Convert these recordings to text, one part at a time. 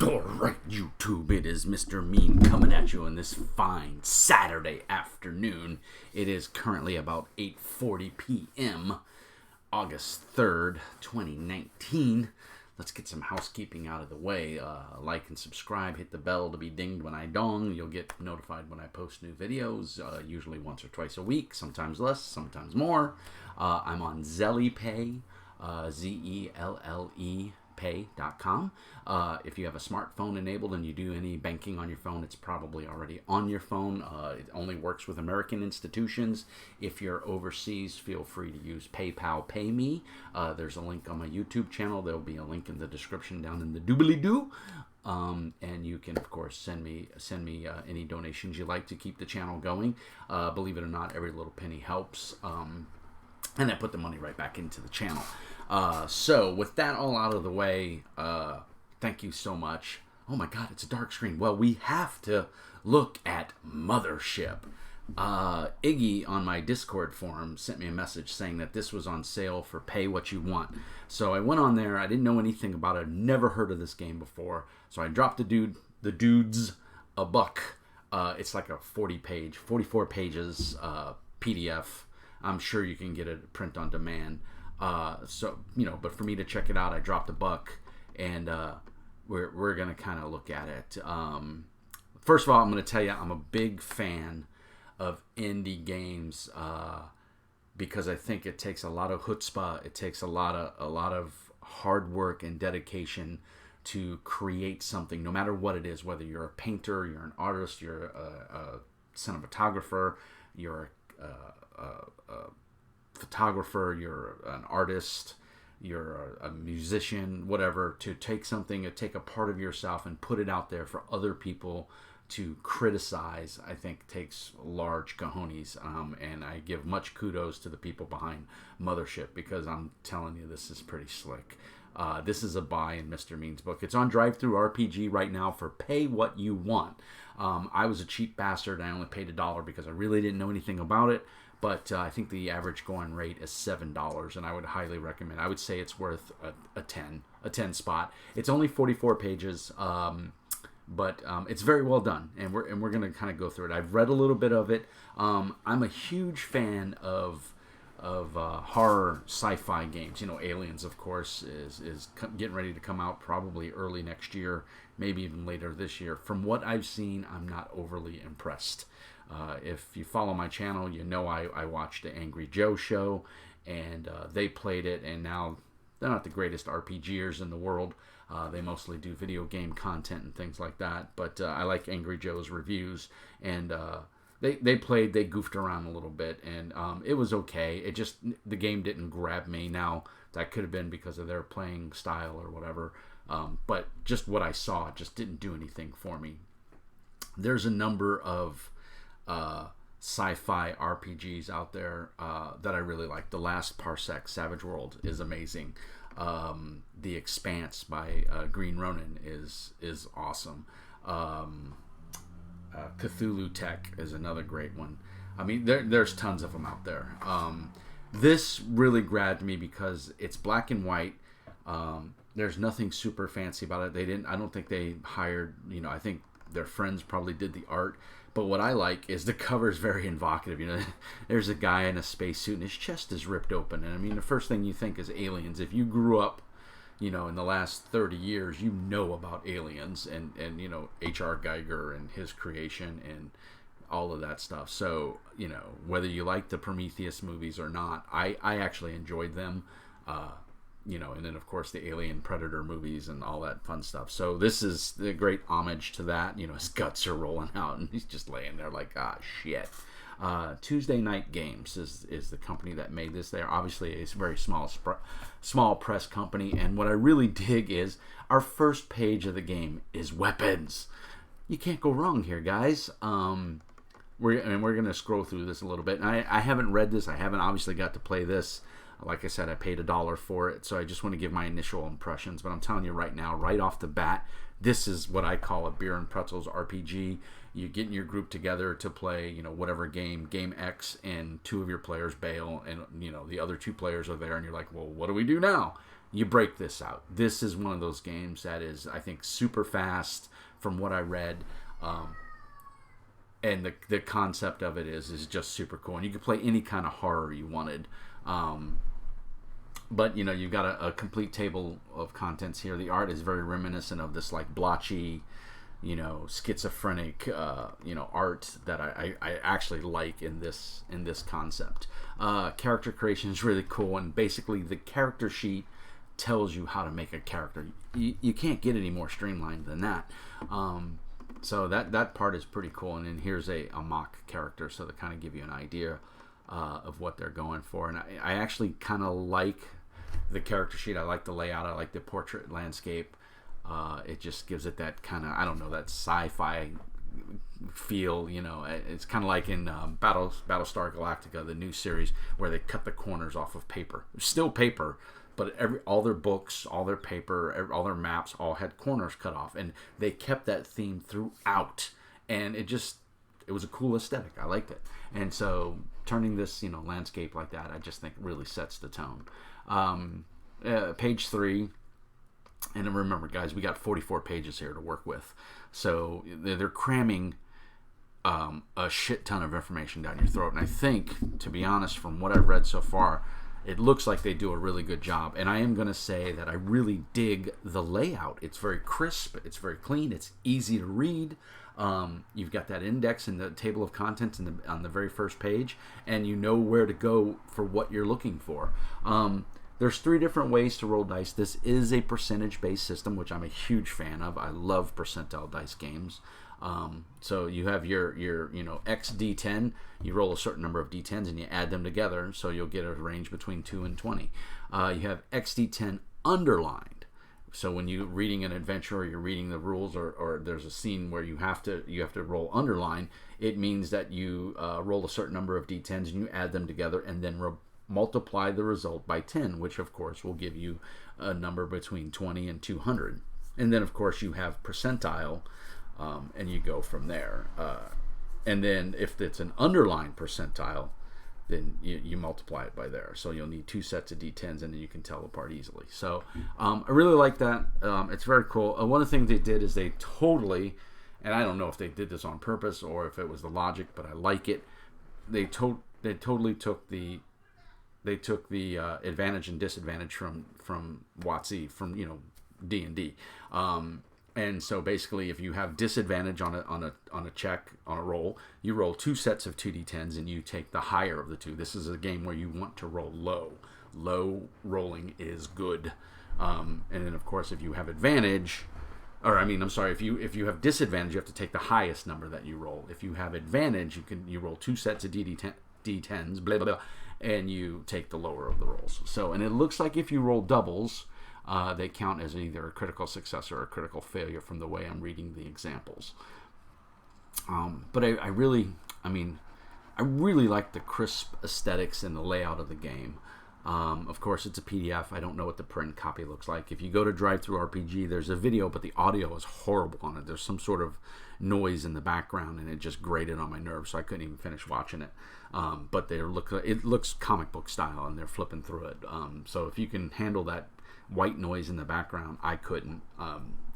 Alright, YouTube, it is Mr. Mean coming at you on this fine Saturday afternoon. It is currently about 8:40 p.m., August 3rd, 2019. Let's get some housekeeping out of the way. Like and subscribe, hit the bell to be dinged when I dong. You'll get notified when I post new videos, usually once or twice a week, sometimes less, sometimes more. I'm on ZellePay, Z-E-L-L-E pay.com. If you have a smartphone enabled and you do any banking on your phone, it's probably already on your phone. It only works with American institutions. If you're overseas, feel free to use PayPal Pay Me. There's a link on my YouTube channel. There'll be a link in the description down in the doobly-doo. And you can, of course, send me any donations you like to keep the channel going. Believe it or not, every little penny helps. And I put the money right back into the channel. So with that all out of the way, thank you so much. Oh my God, it's a dark screen. Well, we have to look at Mothership. Iggy on my Discord forum sent me a message saying that this was on sale for pay what you want. So I went on there. I didn't know anything about it. Never heard of this game before. So I dropped the dudes a buck. It's like a 44 pages PDF. I'm sure you can get it print on demand. But for me to check it out, I dropped a buck, and we're gonna kind of look at it. First of all, I'm gonna tell you I'm a big fan of indie games because I think it takes a lot of chutzpah. It takes a lot of hard work and dedication to create something, no matter what it is. Whether you're a painter, you're an artist, you're a cinematographer, you're a photographer, you're an artist, you're a musician, whatever, to take something, take a part of yourself and put it out there for other people to criticize, I think takes large cojones. And I give much kudos to the people behind Mothership, because I'm telling you, this is pretty slick. This is a buy in Mr. Mean's book. It's on DriveThruRPG right now for pay what you want. I was a cheap bastard. I only paid $1 because I really didn't know anything about it. But I think the average going rate is $7, and I would highly recommend. I would say it's worth a 10 spot. It's only 44 pages, but it's very well done, and we're gonna kind of go through it. I've read a little bit of it. I'm a huge fan of horror sci-fi games. You know, Aliens, of course, is getting ready to come out probably early next year, maybe even later this year. From what I've seen, I'm not overly impressed. If you follow my channel, you know I watched the Angry Joe show, and they played it, and now they're not the greatest RPGers in the world. They mostly do video game content and things like that, but I like Angry Joe's reviews, and they goofed around a little bit, and it was okay. The game didn't grab me. Now, that could have been because of their playing style or whatever, but just what I saw just didn't do anything for me. There's a number of sci-fi RPGs out there that I really like. The Last Parsec Savage World is amazing. The Expanse by Green Ronin is awesome. Cthulhu Tech is another great one. I mean, there's tons of them out there. This really grabbed me because it's black and white. There's nothing super fancy about it. I don't think they hired, I think their friends probably did the art. But what I like is the cover is very evocative. There's a guy in a spacesuit and his chest is ripped open. And I mean, the first thing you think is aliens. If you grew up, in the last 30 years, you know about aliens and H.R. Geiger and his creation and all of that stuff. So, whether you like the Prometheus movies or not, I actually enjoyed them. And then, of course, the Alien Predator movies and all that fun stuff. So this is the great homage to that. His guts are rolling out, and he's just laying there like, shit. Tuesday Night Games is the company that made this. They're obviously a very small press company, and what I really dig is our first page of the game is weapons. You can't go wrong here, guys. We're going to scroll through this a little bit. And I haven't read this. I haven't obviously got to play this. Like I said, I paid $1 for it, so I just want to give my initial impressions. But I'm telling you right now, right off the bat, this is what I call a beer and pretzels RPG. You get in your group together to play, whatever game X, and two of your players bail, and the other two players are there, and you're like, well, what do we do now? you break this out. This is one of those games that is, I think, super fast from what I read. And the concept of it is just super cool. And you can play any kind of horror you wanted. But, you've got a complete table of contents here. The art is very reminiscent of this, like, blotchy, schizophrenic, art that I actually like in this concept. Character creation is really cool, and basically the character sheet tells you how to make a character. You can't get any more streamlined than that. So that part is pretty cool. And then here's a mock character, so to kind of give you an idea of what they're going for. And I actually kind of like the character sheet. I like the layout. I like the portrait landscape. It just gives it that kind of, I don't know, that sci-fi feel. It's kind of like in Battlestar Galactica, the new series, where they cut the corners off of paper. Still paper, but all their books, all their paper, all their maps all had corners cut off, and they kept that theme throughout. And it was a cool aesthetic. I liked it. And so turning this, landscape like that, I just think really sets the tone. Page 3. And remember, guys, we got 44 pages here to work with. So they're cramming a shit ton of information down your throat. And I think, to be honest, from what I've read so far, it looks like they do a really good job. And I am going to say that I really dig the layout. It's very crisp. It's very clean. It's easy to read. You've got that index in the table of contents on the very first page, and you know where to go for what you're looking for. There's 3 different ways to roll dice. This is a percentage-based system, which I'm a huge fan of. I love percentile dice games. So you have your X D10. You roll a certain number of D10s and you add them together, so you'll get a range between 2 and 20. You have X D10 underlined. So when you're reading an adventure, or you're reading the rules, or there's a scene where you have to roll underline, it means that you roll a certain number of D10s and you add them together, and then multiply the result by 10, which of course will give you a number between 20 and 200. And then of course you have percentile, and you go from there. And then if it's an underlined percentile, then you multiply it by there. So you'll need 2 sets of D10s, and then you can tell apart easily. So I really like that. It's very cool. One of the things they did is they totally, and I don't know if they did this on purpose or if it was the logic, but I like it. They totally took the advantage and disadvantage from WotC, from D&D. And so basically, if you have disadvantage on a check, on a roll, you roll 2 sets of 2d10s and you take the higher of the 2. This is a game where you want to roll low. Low rolling is good. And then of course, if you have advantage, if you have disadvantage, you have to take the highest number that you roll. If you have advantage, you roll 2 sets of D10s, blah blah blah, and you take the lower of the rolls. So, and it looks like if you roll doubles, they count as either a critical success or a critical failure from the way I'm reading the examples. But I really like the crisp aesthetics and the layout of the game. Of course, it's a PDF. I don't know what the print copy looks like. If you go to DriveThruRPG, there's a video, but the audio is horrible on it. There's some sort of noise in the background, and it just grated on my nerves, so I couldn't even finish watching it. But it looks comic book style, and they're flipping through it. So if you can handle that white noise in the background, I couldn't.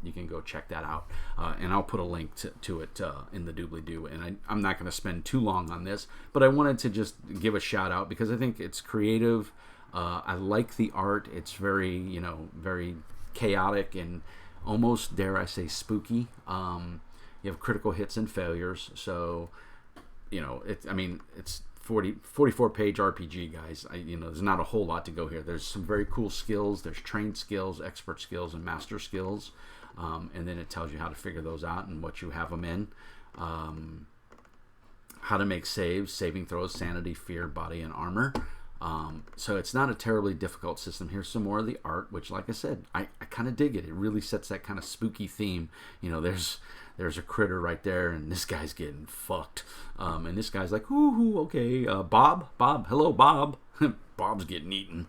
You can go check that out, and I'll put a link to it in the doobly-doo. And I'm not going to spend too long on this, but I wanted to just give a shout out because I think it's creative. I like the art. It's very very chaotic and almost, dare I say, spooky. You have critical hits and failures, so it's 44-page RPG, guys. There's not a whole lot to go here. There's some very cool skills. There's trained skills, expert skills, and master skills. And then it tells you how to figure those out and what you have them in. How to make saves, saving throws, sanity, fear, body, and armor. So it's not a terribly difficult system. Here's some more of the art, which, like I said, I kind of dig it. It really sets that kind of spooky theme. There's a critter right there, and this guy's getting fucked. And this guy's like, ooh, okay, Bob, hello, Bob. Bob's getting eaten.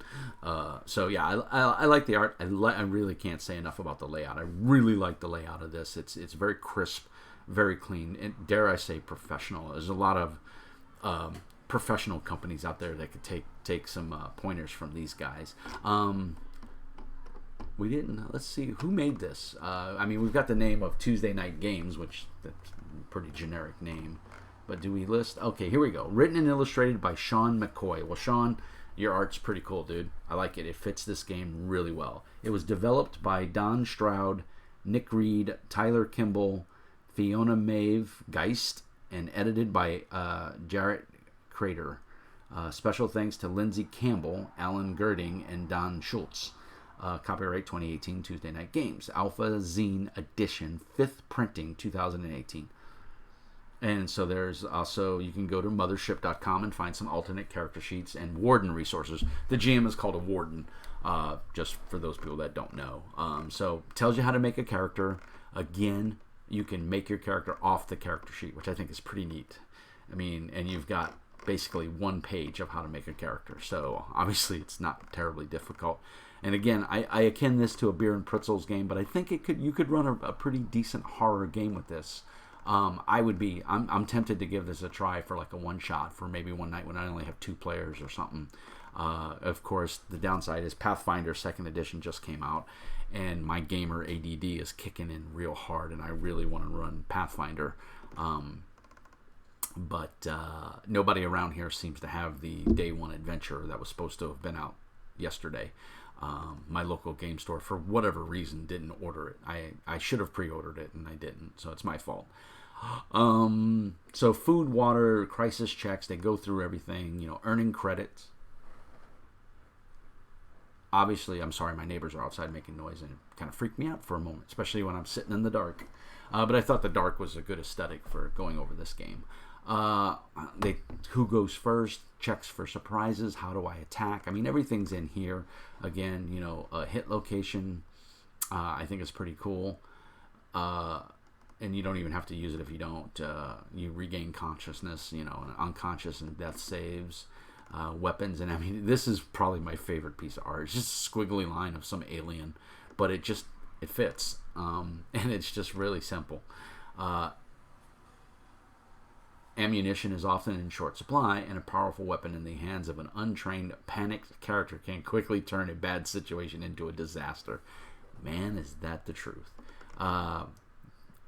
So yeah, I like the art. I really can't say enough about the layout. I really like the layout of this. It's very crisp, very clean, and dare I say professional. There's a lot of professional companies out there that could take some pointers from these guys. We didn't. Let's see who made this. I mean, we've got the name of Tuesday Night Games, which that's a pretty generic name. But do we list? Okay, here we go. Written and illustrated by Sean McCoy. Well, Sean, your art's pretty cool, dude. I like it. It fits this game really well. It was developed by Don Stroud, Nick Reed, Tyler Kimball, Fiona Maeve Geist, and edited by Jarrett Crater. Special thanks to Lindsay Campbell, Alan Girding, and Don Schultz. Copyright 2018 Tuesday Night Games. Alpha Zine Edition, 5th printing, 2018. And so there's also, you can go to mothership.com and find some alternate character sheets and warden resources. The GM is called a warden, just for those people that don't know. So it tells you how to make a character. Again, you can make your character off the character sheet, which I think is pretty neat. I mean, and you've got basically one page of how to make a character. So obviously it's not terribly difficult. And again, I akin this to a beer and pretzels game, but I think you could run a pretty decent horror game with this. I'm tempted to give this a try for like a one shot for maybe one night when I only have 2 players or something. Of course, the downside is Pathfinder 2nd edition just came out, and my gamer ADD is kicking in real hard, and I really want to run Pathfinder. But nobody around here seems to have the day one adventure that was supposed to have been out yesterday. My local game store, for whatever reason, didn't order it. I should have pre-ordered it, and I didn't, so it's my fault. So food, water, crisis checks, they go through everything, earning credits. Obviously, I'm sorry, my neighbors are outside making noise, and it kind of freaked me out for a moment, especially when I'm sitting in the dark. But I thought the dark was a good aesthetic for going over this game. Who goes first, checks for surprises, how do I attack? I mean, everything's in here. Again, a hit location, I think is pretty cool. And you don't even have to use it if you don't. You regain consciousness, unconscious and death saves, weapons. And I mean, this is probably my favorite piece of art. It's just a squiggly line of some alien, but it fits. And it's just really simple. Ammunition is often in short supply, and a powerful weapon in the hands of an untrained, panicked character can quickly turn a bad situation into a disaster. Man, is that the truth.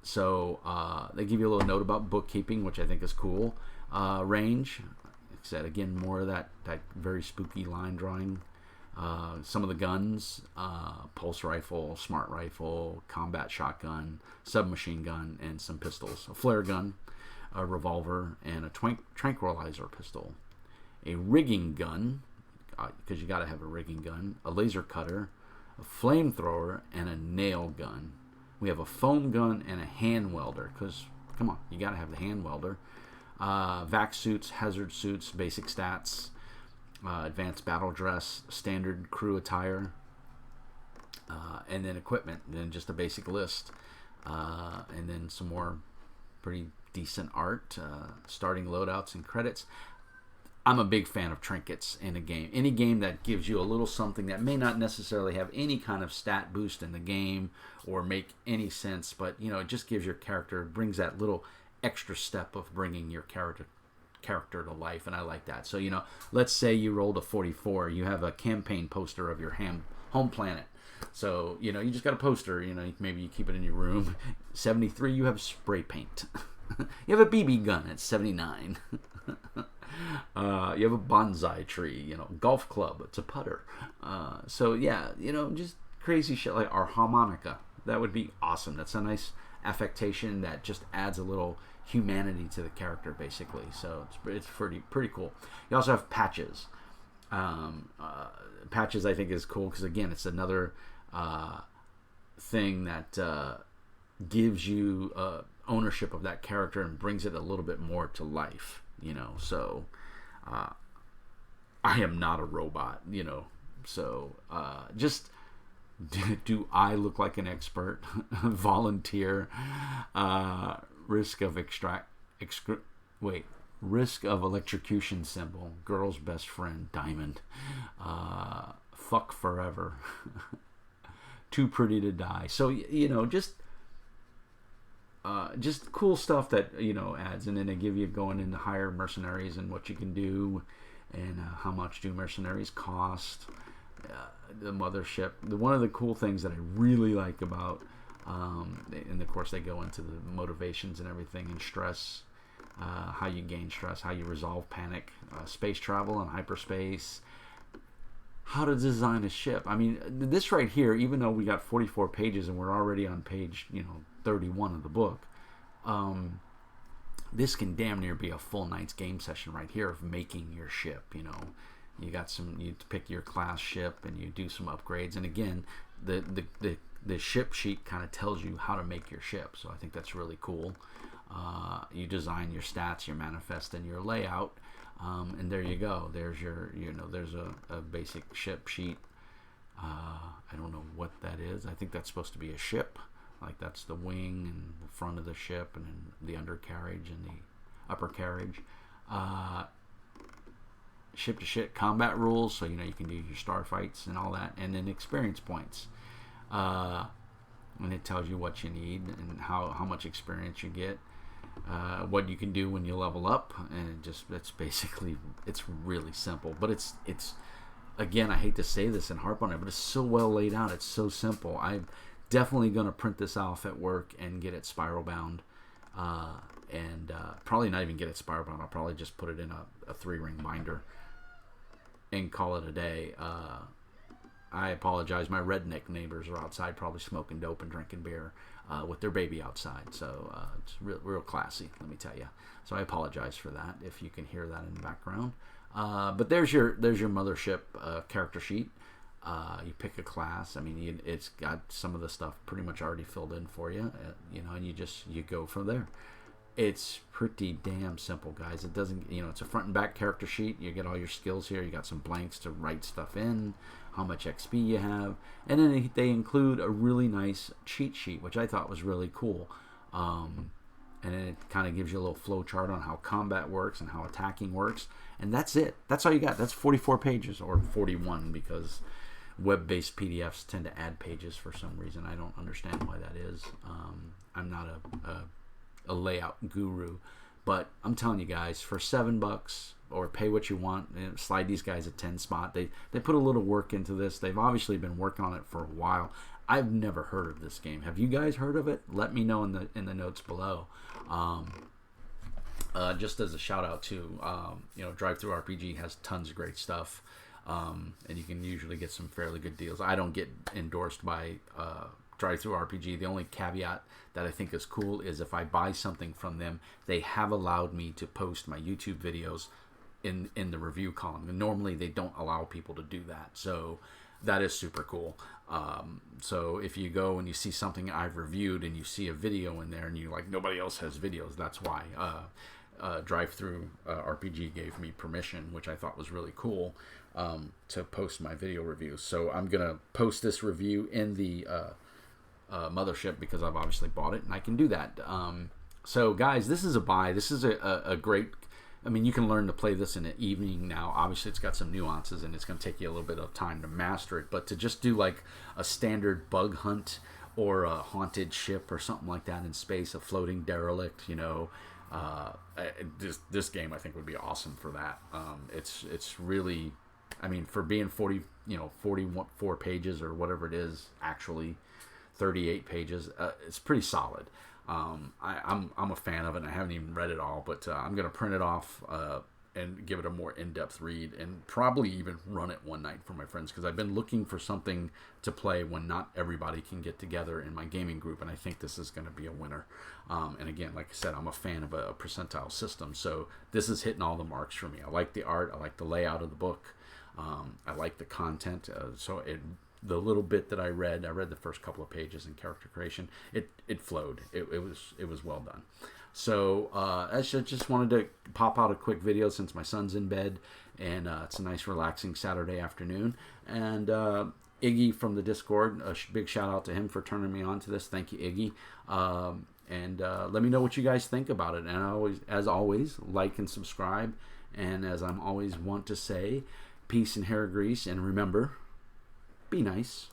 So they give you a little note about bookkeeping, which I think is cool. Range, like I said, again, more of that very spooky line drawing. Some of the guns, pulse rifle, smart rifle, combat shotgun, submachine gun, and some pistols. A flare gun, a revolver, and a tranquilizer pistol. A rigging gun, because you got to have a rigging gun. A laser cutter, a flamethrower, and a nail gun. We have a foam gun and a hand welder, because, come on, you got to have the hand welder. Vac suits, hazard suits, basic stats, advanced battle dress, standard crew attire, and then equipment, and then just a basic list. And then some more pretty decent art, starting loadouts and credits. I'm a big fan of trinkets in a game. Any game that gives you a little something that may not necessarily have any kind of stat boost in the game or make any sense, but it just gives your character, brings that little extra step of bringing your character to life, and I like that. So let's say you rolled a 44, you have a campaign poster of your home planet. So you just got a poster. Maybe you keep it in your room. 73, you have spray paint. You have a BB gun at 79. You have a bonsai tree, golf club, it's a putter. So yeah, just crazy shit like our harmonica. That would be awesome. That's a nice affectation that just adds a little humanity to the character, basically. So it's pretty cool. You also have patches. Patches I think is cool because again, it's another thing that gives you ownership of that character and brings it a little bit more to life. So I am not a robot, so just do I look like an expert? Volunteer, risk of risk of electrocution symbol, girl's best friend, diamond, fuck forever, too pretty to die. So just cool stuff that adds, and then they give you going into hire mercenaries and what you can do, and how much do mercenaries cost. the Mothership. One of the cool things that I really like about, and of course they go into the motivations and everything, and stress, how you gain stress, how you resolve panic, space travel and hyperspace, how to design a ship. I mean, this right here, even though we got 44 pages and we're already on page 31 of the book, this can damn near be a full night's game session right here of making your ship. You pick your class ship and you do some upgrades, and again, the ship sheet kind of tells you how to make your ship, so I think that's really cool. You design your stats, your manifest, and your layout, and there you go. There's your there's a basic ship sheet. I don't know what that is. I think that's supposed to be a ship. Like, that's the wing and the front of the ship, and then the undercarriage and the upper carriage. Ship to ship combat rules, so you can do your star fights and all that, and then experience points. And it tells you what you need and how much experience you get, what you can do when you level up, and it's really simple. But it's again, I hate to say this and harp on it, but it's so well laid out. It's so simple. I'm definitely going to print this off at work and get it spiral bound, and probably not even get it spiral bound. I'll probably just put it in a 3-ring binder and call it a day. I apologize. My redneck neighbors are outside probably smoking dope and drinking beer with their baby outside. So it's real classy, let me tell you. So I apologize for that if you can hear that in the background. But there's your Mothership character sheet. You pick a class. I mean, it's got some of the stuff pretty much already filled in for you, and you go from there. It's pretty damn simple, guys. It doesn't, it's a front and back character sheet. You get all your skills here. You got some blanks to write stuff in, how much XP you have, and then they include a really nice cheat sheet, which I thought was really cool. And then it kind of gives you a little flow chart on how combat works and how attacking works, and that's it. That's all you got. That's 44 pages, or 41, because web-based PDFs tend to add pages for some reason. I don't understand why that is. I'm not a layout guru, but I'm telling you guys, for $7, or pay what you want, slide these guys a 10 spot. They put a little work into this. They've obviously been working on it for a while. I've never heard of this game. Have you guys heard of it? Let me know in the notes below. Just as a shout out to Drive Through RPG has tons of great stuff, and you can usually get some fairly good deals. I don't get endorsed by Drive Through RPG. The only caveat that I think is cool is if I buy something from them, they have allowed me to post my YouTube videos in the review column. And normally they don't allow people to do that, so that is super cool. So if you go and you see something I've reviewed and you see a video in there and you're like, nobody else has videos, that's why. Drive Through RPG gave me permission, which I thought was really cool, to post my video reviews. So I'm gonna post this review in the Mothership because I've obviously bought it and I can do that. So guys, this is a buy. This is a great, I mean, you can learn to play this in an evening now. Obviously it's got some nuances and it's going to take you a little bit of time to master it, but to just do like a standard bug hunt or a haunted ship or something like that in space, a floating derelict, this game I think would be awesome for that. It's really, I mean, for being 44 pages or whatever it is, actually 38 pages, it's pretty solid. I'm a fan of it, and I haven't even read it all, but I'm going to print it off and give it a more in-depth read, and probably even run it one night for my friends, because I've been looking for something to play when not everybody can get together in my gaming group, and I think this is going to be a winner. And again, like I said, I'm a fan of a percentile system, so this is hitting all the marks for me. I like the art, I like the layout of the book, I like the content, the little bit that I read the first couple of pages in character creation. It flowed. It was well done. So I just wanted to pop out a quick video since my son's in bed, and it's a nice relaxing Saturday afternoon. And Iggy from the Discord, a big shout out to him for turning me on to this. Thank you, Iggy. And let me know what you guys think about it. And as always, like and subscribe. And as I'm always want to say, peace and hair grease. And remember, be nice.